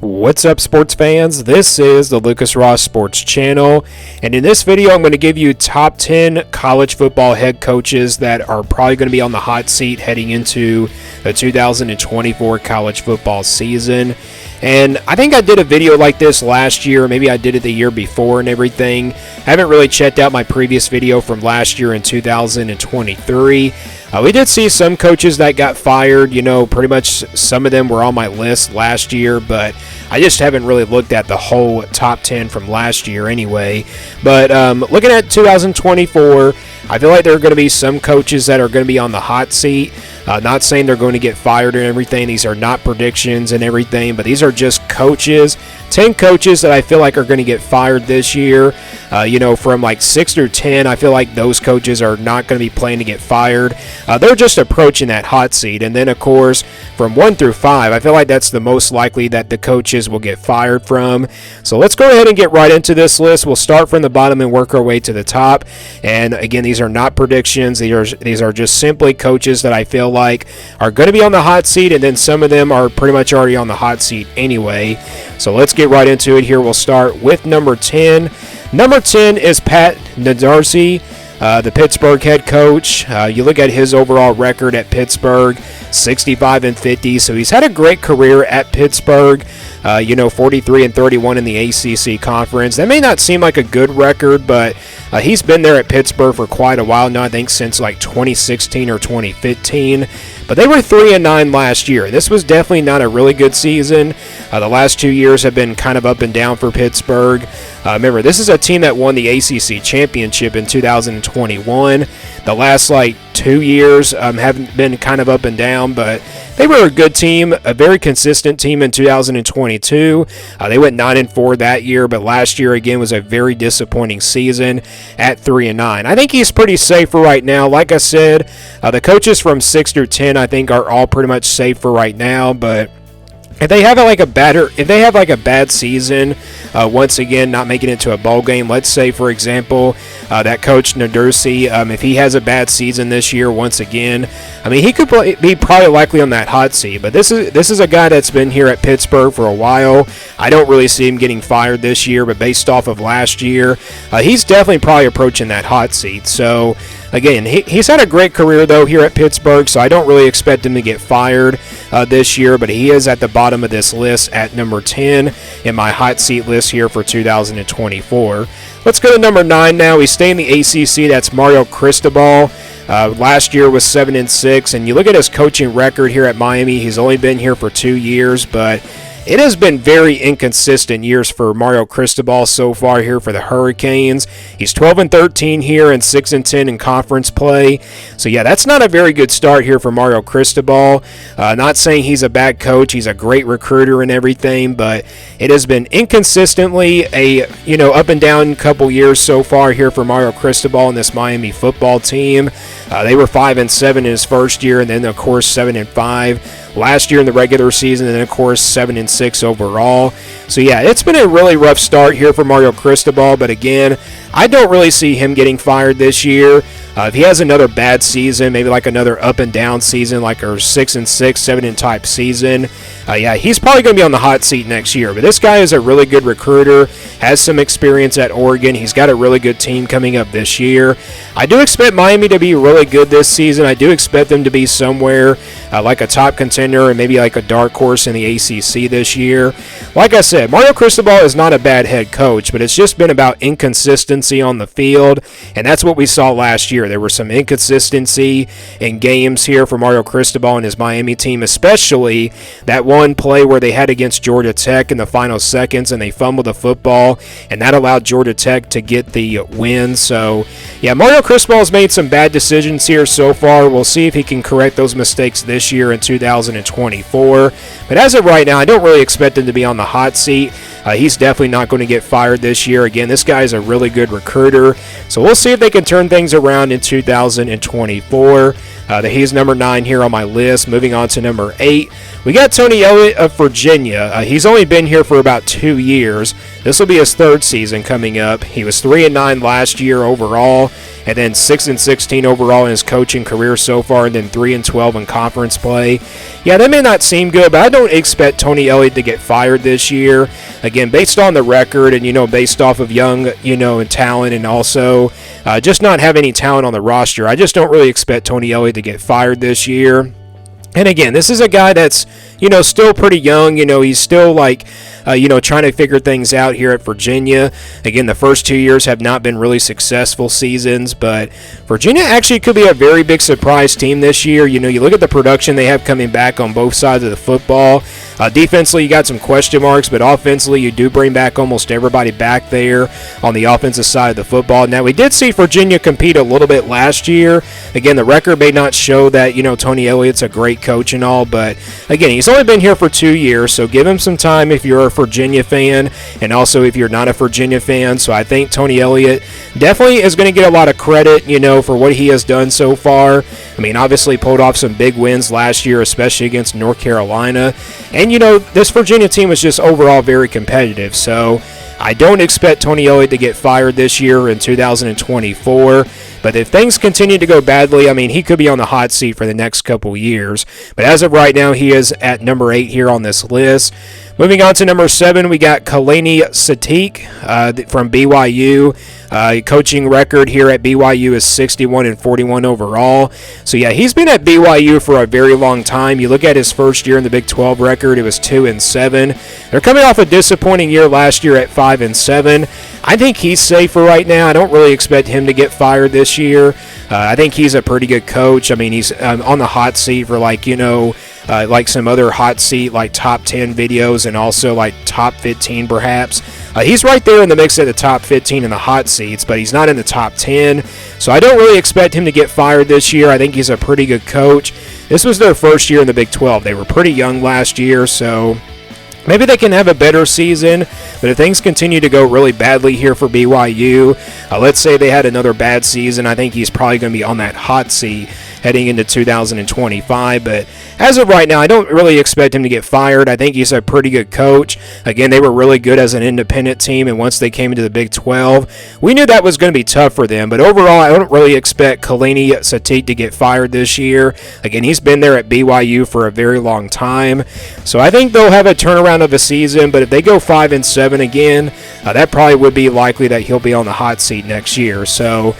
What's up, sports fans? This is the Lucas Ross Sports Channel, and in this video I'm going to give you top 10 college football head coaches that are probably going to be on the hot seat heading into the 2024 college football season. And I think I did a video like this last year, maybe I did it the year before and everything. I haven't really checked out my previous video from last year in 2023. We did see some coaches that got fired, pretty much some of them were on my list last year, but I just haven't really looked at the whole top 10 from last year anyway. But looking at 2024, I feel like there are going to be some coaches that are going to be on the hot seat. Not saying they're going to get fired and everything. These are not predictions and everything, but these are just coaches. 10 coaches that I feel like are going to get fired this year. From like 6 through 10, I feel like those coaches are not going to be playing to get fired. They're just approaching that hot seat. And then, of course, from 1 through 5, I feel like that's the most likely that the coaches will get fired from. So let's go ahead and get right into this list. We'll start from the bottom and work our way to the top. And again, these are not predictions. These are just simply coaches that I feel like are going to be on the hot seat, and then some of them are pretty much already on the hot seat anyway. So let's get right into it here. We'll start with number 10. Number 10 is Pat Narduzzi, the Pittsburgh head coach. You look at his overall record at Pittsburgh, 65-50. So he's had a great career at Pittsburgh. 43-31 in the ACC conference. That may not seem like a good record, but he's been there at Pittsburgh for quite a while now, I think since like 2016 or 2015. But they were 3-9 last year. This was definitely not a really good season. The last 2 years have been kind of up and down for Pittsburgh. Remember, this is a team that won the ACC championship in 2021. The last 2 years haven't been kind of up and down, but they were a good team, a very consistent team in 2022. They went 9-4 that year, but last year again was a very disappointing season at 3-9. I think he's pretty safe for right now. Like I said, the coaches from 6 through 10 I think are all pretty much safe for right now, but if they have a bad season, once again not making it to a bowl game, let's say for example that coach Narduzzi, if he has a bad season this year once again, he could be probably likely on that hot seat. But this is a guy that's been here at Pittsburgh for a while. I don't really see him getting fired this year, but based off of last year, he's definitely probably approaching that hot seat. So again, he's had a great career though here at Pittsburgh, so I don't really expect him to get fired this year, but he is at the bottom of this list at number 10 in my hot seat list here for 2024. Let's go to number 9 now. We stay in the ACC. That's Mario Cristobal. Last year was 7-6, and you look at his coaching record here at Miami. He's only been here for 2 years, but it has been very inconsistent years for Mario Cristobal so far here for the Hurricanes. He's 12-13 here and 6-10 in conference play. So yeah, that's not a very good start here for Mario Cristobal. Not saying he's a bad coach. He's a great recruiter and everything, but it has been inconsistently a up and down couple years so far here for Mario Cristobal and this Miami football team. They were 5-7 in his first year, and then of course 7-5 last year in the regular season, and then of course 7-6 overall. So yeah, it's been a really rough start here for Mario Cristobal, but again, I don't really see him getting fired this year. If he has another bad season, maybe like another up and down season, like a 6-6, 7 type season, yeah, he's probably going to be on the hot seat next year. But this guy is a really good recruiter, has some experience at Oregon. He's got a really good team coming up this year. I do expect Miami to be really good this season. I do expect them to be somewhere like a top contender and maybe like a dark horse in the ACC this year. Like I said, Mario Cristobal is not a bad head coach, but it's just been about inconsistency on the field, and that's what we saw last year. There was some inconsistency in games here for Mario Cristobal and his Miami team, especially that one play where they had against Georgia Tech in the final seconds and they fumbled the football, and that allowed Georgia Tech to get the win. So yeah, Mario Cristobal has made some bad decisions here so far. We'll see if he can correct those mistakes this year in 2024. But as of right now, I don't really expect him to be on the hot seat. He's definitely not going to get fired this year. Again, this guy is a really good recruiter. So we'll see if they can turn things around in 2024. He's number 9 here on my list. Moving on to number 8, we got Tony Elliott of Virginia. He's only been here for about 2 years. This will be his 3rd season coming up. He was 3-9 last year overall, and then 6-16 overall in his coaching career so far, and then 3-12 in conference play. Yeah, that may not seem good, but I don't expect Tony Elliott to get fired this year. Again, based on the record and, based off of young, and talent, and also just not have any talent on the roster, I just don't really expect Tony Elliott to get fired this year. And again, this is a guy that's, still pretty young. He's still trying to figure things out here at Virginia. Again, the first 2 years have not been really successful seasons, but Virginia actually could be a very big surprise team this year. You look at the production they have coming back on both sides of the football. Defensively, you got some question marks, but offensively, you do bring back almost everybody back there on the offensive side of the football. Now, we did see Virginia compete a little bit last year. Again, the record may not show that, Tony Elliott's a great coach and all, but again, he's only been here for 2 years, so give him some time if you're a Virginia fan, and also if you're not a Virginia fan. So I think Tony Elliott definitely is going to get a lot of credit, for what he has done so far. I mean, obviously pulled off some big wins last year, especially against North Carolina. And, this Virginia team was just overall very competitive. So I don't expect Tony Elliott to get fired this year in 2024. But if things continue to go badly, I mean, he could be on the hot seat for the next couple years. But as of right now, he is at number 8 here on this list. Moving on to number 7, we got Kalani Sadiq from BYU. Coaching record here at BYU is 61-41 overall. So yeah, he's been at BYU for a very long time. You look at his first year in the Big 12 record, it was 2-7. They're coming off a disappointing year last year at 5-7. I think he's safe for right now. I don't really expect him to get fired this year. I think he's a pretty good coach. I mean, he's on the hot seat for like some other hot seat, like top 10 videos, and also like top 15 perhaps. He's right there in the mix at the top 15 in the hot seats, but he's not in the top 10. So I don't really expect him to get fired this year. I think he's a pretty good coach. This was their first year in the Big 12. They were pretty young last year, so maybe they can have a better season. But if things continue to go really badly here for BYU, let's say they had another bad season, I think he's probably going to be on that hot seat heading into 2025. But as of right now, I don't really expect him to get fired. I think he's a pretty good coach. Again, they were really good as an independent team, and once they came into the Big 12, we knew that was going to be tough for them. But overall, I don't really expect Kalani Sadiq to get fired this year. Again, he's been there at BYU for a very long time. So I think they'll have a turnaround of a season, but if they go 5-7 again, that probably would be likely that he'll be on the hot seat next year. So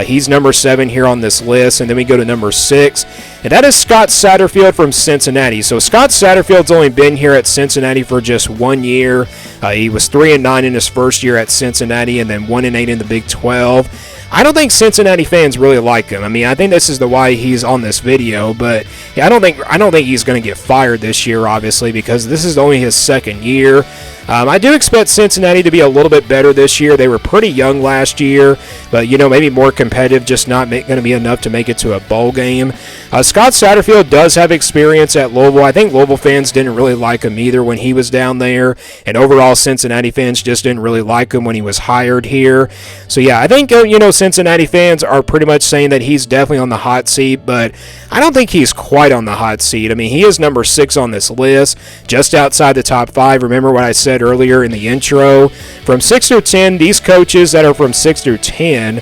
he's number 7 here on this list, and then we go to number 6, and that is Scott Satterfield from Cincinnati. So Scott Satterfield's only been here at Cincinnati for just 1 year. He was 3-9 in his first year at Cincinnati, and then 1-8 in the Big 12. I don't think Cincinnati fans really like him. I mean, I think this is why he's on this video, but yeah, I don't think he's going to get fired this year, obviously, because this is only his 2nd year. I do expect Cincinnati to be a little bit better this year. They were pretty young last year, but maybe more competitive, just not going to be enough to make it to a bowl game. Scott Satterfield does have experience at Louisville. I think Louisville fans didn't really like him either when he was down there, and overall Cincinnati fans just didn't really like him when he was hired here. So yeah, I think Cincinnati fans are pretty much saying that he's definitely on the hot seat, but I don't think he's quite on the hot seat. I mean, he is number 6 on this list, just outside the top 5. Remember what I said earlier in the intro? From 6 through 10, these coaches that are from 6 through 10,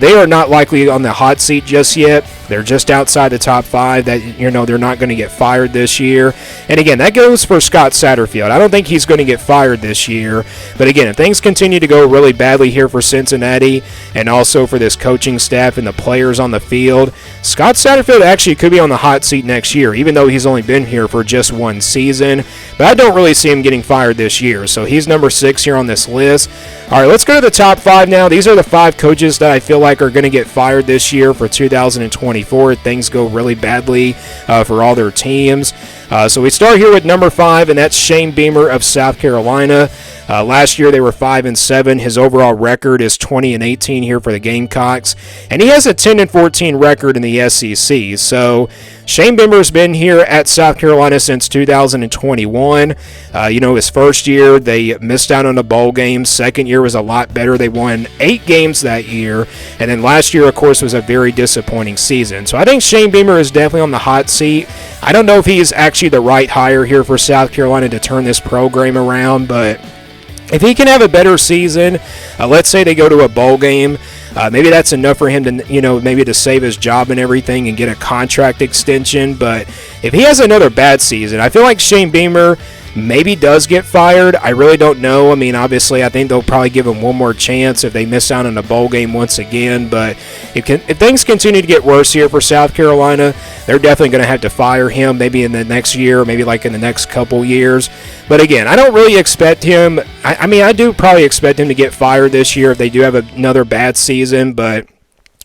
they are not likely on the hot seat just yet. They're just outside the top 5 that, they're not going to get fired this year. And again, that goes for Scott Satterfield. I don't think he's going to get fired this year. But again, if things continue to go really badly here for Cincinnati and also for this coaching staff and the players on the field, Scott Satterfield actually could be on the hot seat next year, even though he's only been here for just 1 season. But I don't really see him getting fired this year. So he's number 6 here on this list. All right, let's go to the top 5 now. These are the 5 coaches that I feel like are going to get fired this year for 2024 if things go really badly for all their teams. So we start here with number 5, and that's Shane Beamer of South Carolina. Last year they were 5-7. His overall record is 20-18 here for the Gamecocks, and he has a 10-14 record in the SEC. So Shane Beamer's been here at South Carolina since 2021. His first year they missed out on a bowl game. Second year was a lot better. They won 8 games that year, and then last year, of course, was a very disappointing season. So I think Shane Beamer is definitely on the hot seat. I don't know if he is actually the right hire here for South Carolina to turn this program around, but if he can have a better season, let's say they go to a bowl game, maybe that's enough for him to, maybe to save his job and everything and get a contract extension. But if he has another bad season, I feel like Shane Beamer maybe does get fired. I really don't know. I mean, obviously, I think they'll probably give him one more chance if they miss out on a bowl game once again. But if things continue to get worse here for South Carolina, they're definitely going to have to fire him maybe in the next year, maybe like in the next couple years. But again, I don't really expect him. I do probably expect him to get fired this year if they do have another bad season, but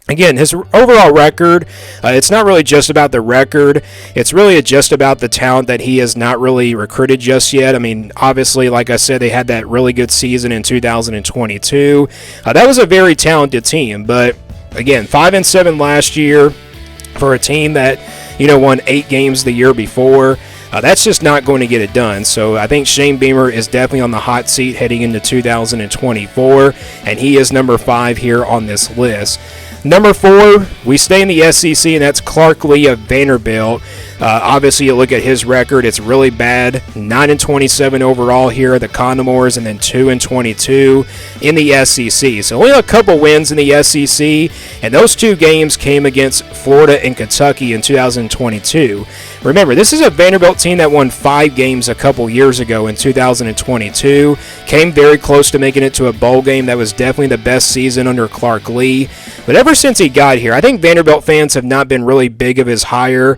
again, his overall record, it's not really just about the record. It's really just about the talent that he has not really recruited just yet. I mean, obviously, like I said, they had that really good season in 2022. That was a very talented team. But again, 5-7 last year for a team that, won 8 games the year before. That's just not going to get it done. So I think Shane Beamer is definitely on the hot seat heading into 2024, and he is number 5 here on this list. Number 4, we stay in the SEC, and that's Clark Lee of Vanderbilt. Obviously, you look at his record, it's really bad. 9-27 overall here at the Condors, and then 2-22 in the SEC. So only a couple wins in the SEC, and those 2 games came against Florida and Kentucky in 2022. Remember, this is a Vanderbilt team that won 5 games a couple years ago in 2022. Came very close to making it to a bowl game. That was definitely the best season under Clark Lee. But ever since he got here, I think Vanderbilt fans have not been really big of his hire.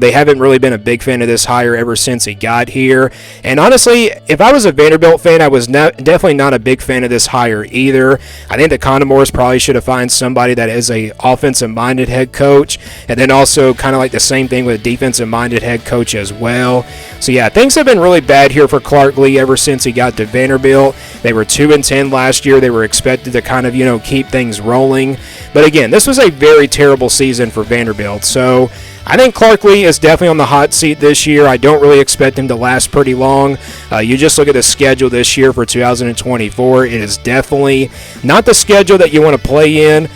They haven't really been a big fan of this hire ever since he got here. And honestly, if I was a Vanderbilt fan, I was definitely not a big fan of this hire either. I think the Condors probably should have found somebody that is a offensive-minded head coach, and then also kind of like the same thing with a defensive-minded head coach as well. So yeah, things have been really bad here for Clark Lee ever since he got to Vanderbilt. They were 2-10 last year. They were expected to kind of, keep things rolling. But again, this was a very terrible season for Vanderbilt. So I think Clark Lee is definitely on the hot seat this year. I don't really expect him to last pretty long. You just look at the schedule this year for 2024. It is definitely not the schedule that you want to play in.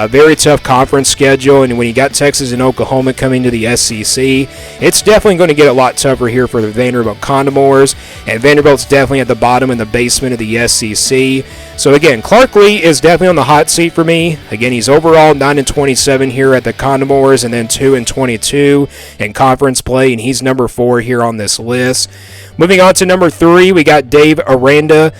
Very tough conference schedule, and when you got Texas and Oklahoma coming to the SEC, it's definitely going to get a lot tougher here for the Vanderbilt Condors, and Vanderbilt's definitely at the bottom in the basement of the SEC. So again, Clark Lee is definitely on the hot seat for me. Again, he's overall 9-27 here at the Condors, and then 2-22 in conference play, and he's number 4 here on this list. Moving on to number 3, we got Dave Aranda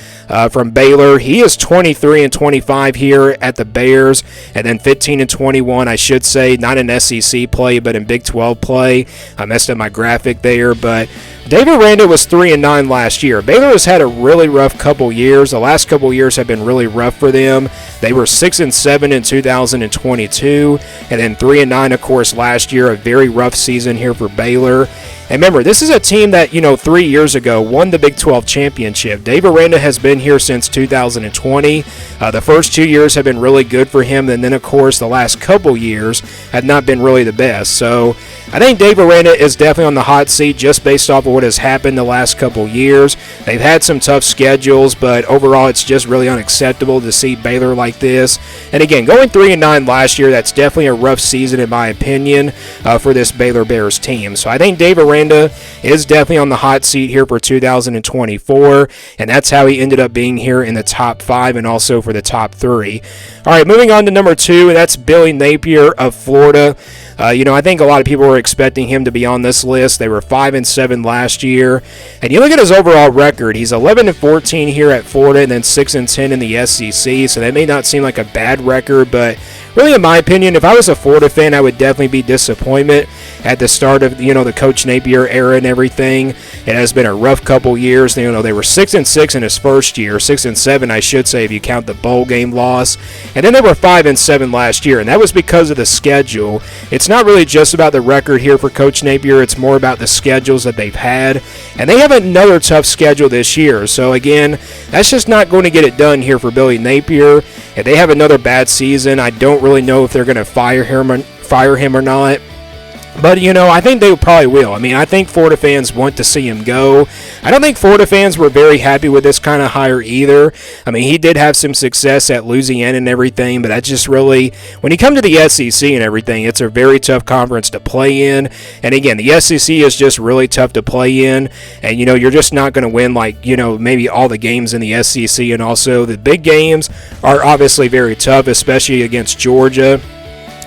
from Baylor. He is 23-25 here at the Bears, and then 15-21, I should say, not in SEC play, but in Big 12 play. I messed up my graphic there, but Dave Aranda was 3-9 last year. Baylor has had a really rough couple years. The last couple years have been really rough for them. They were 6-7 in 2022, and then 3-9, of course, last year. A very rough season here for Baylor. And remember, this is a team that, 3 years ago won the Big 12 championship. Dave Aranda has been here since 2020. The first 2 years have been really good for him, and then, of course, the last couple years have not been really the best. So I think Dave Aranda is definitely on the hot seat just based off of what has happened the last couple years. They've had some tough schedules, but overall it's just really unacceptable to see Baylor like this. And again, going 3-9 last year, that's definitely a rough season in my opinion for this Baylor Bears team. So I think Dave Aranda is definitely on the hot seat here for 2024, and that's how he ended up being here in the top 5 and also for the top 3. All right, moving on to number 2, and that's Billy Napier of Florida. I think a lot of people were expecting him to be on this list. They were 5-7 last year. And you look at his overall record, he's 11-14 here at Florida and then 6-10 in the SEC. So that may not seem like a bad record, but really, in my opinion, if I was a Florida fan, I would definitely be disappointed at the start of, the Coach Napier era and everything. It has been a rough couple years. They were 6-6 in his first year, 6-7, I should say, if you count the bowl game loss. And then they were 5-7 last year, and that was because of the schedule. It's not really just about the record here for Coach Napier. It's more about the schedules that they've had. And they have another tough schedule this year. So, again, that's just not going to get it done here for Billy Napier. If they have another bad season, I don't really know if they're going to fire him or not. But, I think they probably will. I mean, I think Florida fans want to see him go. I don't think Florida fans were very happy with this kind of hire either. I mean, he did have some success at Louisiana and everything, but that's just really, when you come to the SEC and everything, it's a very tough conference to play in. And again, the SEC is just really tough to play in. And, you're just not going to win maybe all the games in the SEC. And also the big games are obviously very tough, especially against Georgia.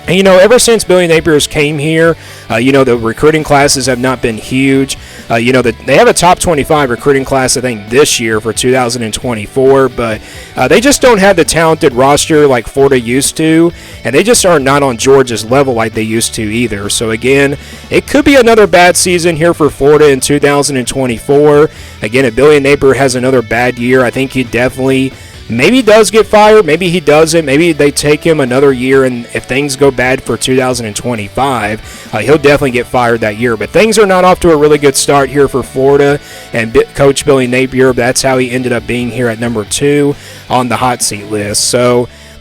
And, ever since Billy Napier's came here, the recruiting classes have not been huge. They have a top 25 recruiting class, I think, this year for 2024, but they just don't have the talented roster like Florida used to, and they just are not on Georgia's level like they used to either. So, again, it could be another bad season here for Florida in 2024. Again, if Billy Napier has another bad year, I think he definitely maybe does get fired, maybe he doesn't, maybe they take him another year, and if things go bad for 2025, he'll definitely get fired that year. But things are not off to a really good start here for Florida, and Coach Billy Napier, that's how he ended up being here at number 2 on the hot seat list.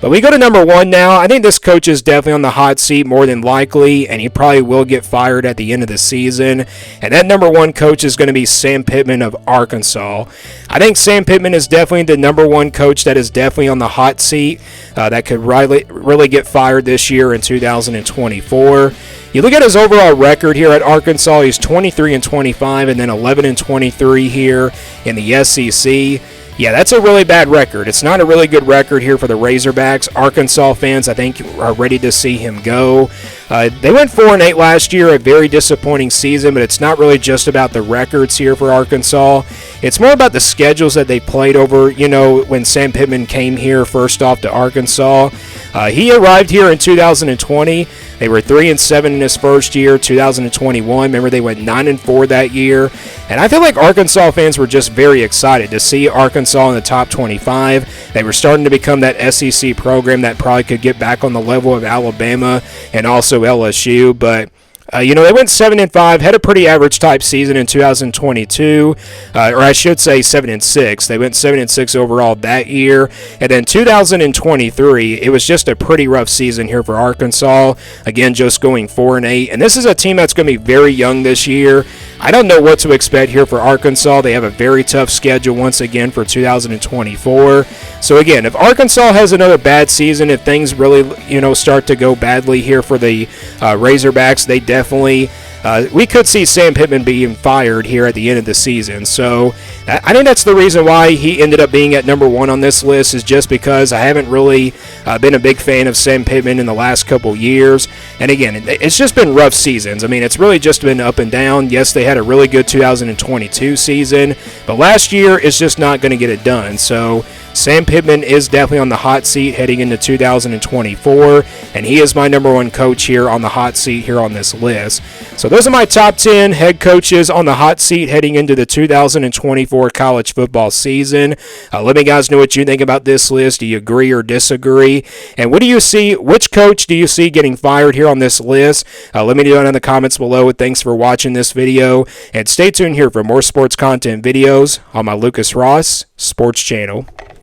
But we go to number 1 now. I think this coach is definitely on the hot seat more than likely, and he probably will get fired at the end of the season. And that number 1 coach is going to be Sam Pitman of Arkansas. I think Sam Pitman is definitely the number 1 coach that is definitely on the hot seat that could really get fired this year in 2024. You look at his overall record here at Arkansas, he's 23-25 and then 11-23 here in the SEC. Yeah, that's a really bad record. It's not a really good record here for the Razorbacks. Arkansas fans, I think, are ready to see him go. They went 4-8 last year, a very disappointing season, but it's not really just about the records here for Arkansas. It's more about the schedules that they played over, when Sam Pittman came here first off to Arkansas. He arrived here in 2020. They were 3-7 in his first year, 2021. Remember, they went 9-4 that year. And I feel like Arkansas fans were just very excited to see Arkansas in the top 25. They were starting to become that SEC program that probably could get back on the level of Alabama and also LSU. But they went 7-5, had a pretty average type season in 2022, or I should say 7-6. They went 7-6 overall that year, and then 2023, it was just a pretty rough season here for Arkansas. Again, just going 4-8, and this is a team that's going to be very young this year. I don't know what to expect here for Arkansas. They have a very tough schedule once again for 2024. So again, if Arkansas has another bad season, if things really, start to go badly here for the Razorbacks, they definitely, we could see Sam Pittman being fired here at the end of the season. So I think that's the reason why he ended up being at number 1 on this list, is just because I haven't really been a big fan of Sam Pittman in the last couple years. And again, it's just been rough seasons. I mean, it's really just been up and down. Yes, they had a really good 2022 season, but last year is just not going to get it done. So Sam Pittman is definitely on the hot seat heading into 2024, and he is my number 1 coach here on the hot seat here on this list. So those are my top 10 head coaches on the hot seat heading into the 2024 college football season. Let me guys know what you think about this list. Do you agree or disagree? And what do you see? Which coach do you see getting fired here on this list? Let me know down in the comments below. Thanks for watching this video, and stay tuned here for more sports content videos on my Lucas Ross Sports Channel.